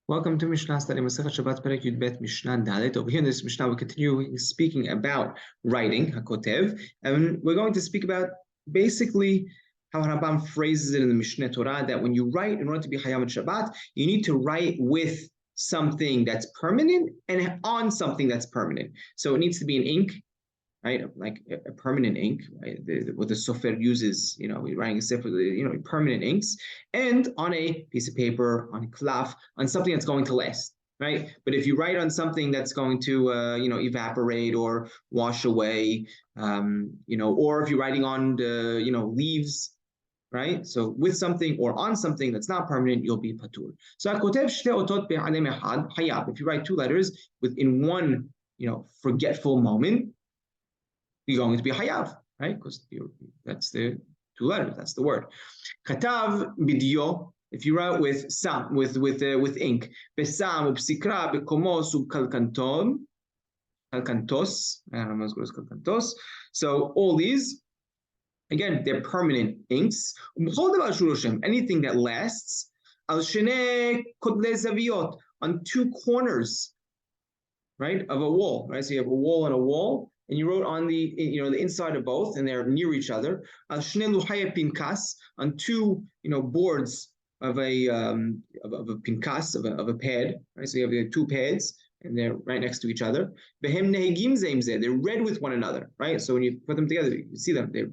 Welcome to Mishna study Masechet Shabbat Perek Yud Bet Mishna Dalet. Over here in this Mishnah, we continue speaking about writing Hakotev, and we're going to speak about basically how Rambam phrases it in the Mishneh Torah that when you write, in order to be Hayam at Shabbat, you need to write with something that's permanent and on something that's permanent. So it needs to be in ink, right? Like a permanent ink, right? What the sofer uses, we're writing a sefer, permanent inks, and on a piece of paper, on a cloth, on something that's going to last, right? But if you write on something that's going to, evaporate or wash away, or if you're writing on the, leaves, right? So with something or on something that's not permanent, you'll be patur. So if you write two letters within one, forgetful moment, you're going to be hayav, right? Because that's the two letters, that's the word. Katav bidyo, if you write with sam, with ink, besam upsikra bekomos kalkanton, kalkantos. I don't know as good as kalkantos. So all these, again, they're permanent inks. Anything that lasts, al shene kodle zaviyot, on two corners, right, of a wall, right? So you have a wall and a wall, and you wrote on the the inside of both, and they're near each other. Al shnei luhaya pinkas, on two boards of a pinkas, of a pad, right? So you have two pads, and they're right next to each other. Behem nehegim zeimzeh, they're read with one another, right? So when you put them together, you see them, they're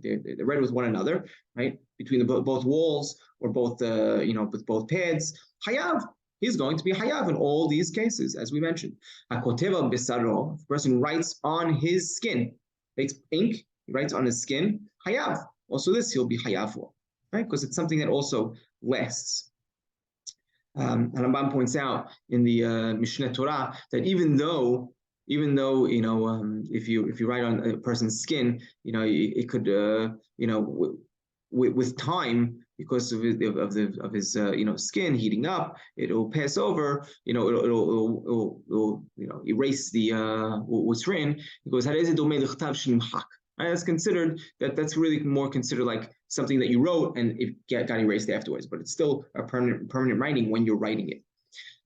read with one another, right? Between both walls or both with both pads. Hayav, he's going to be hayav in all these cases, as we mentioned. Hakoteva besaro, if a person writes on his skin, takes ink, he writes on his skin, hayav. Also this he'll be hayav for, right? Because it's something that also lasts. Rambam points out in the Mishneh Torah that even though if you write on a person's skin, it could with time, because of his skin heating up, it'll pass over, it'll erase the what's written. It goes, right? That's considered, that's really more considered like something that you wrote and it got erased afterwards, but it's still a permanent writing when you're writing it.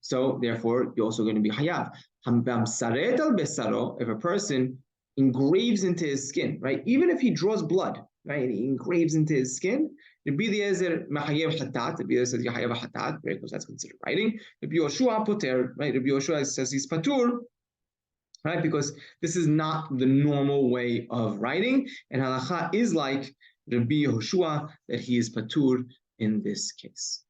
So therefore, you're also going to be hayav. If a person engraves into his skin, right? Even if he draws blood, right, and he engraves into his skin, Rabbi Eliezer machayev hatat. Rabbi Eliezer says yahayev hatat, right? Because that's considered writing. Rabbi Yoshua poter, right? Rabbi Yoshua says he's patur, right? Because this is not the normal way of writing, and halacha is like Rabbi Yoshua, that he is patur in this case.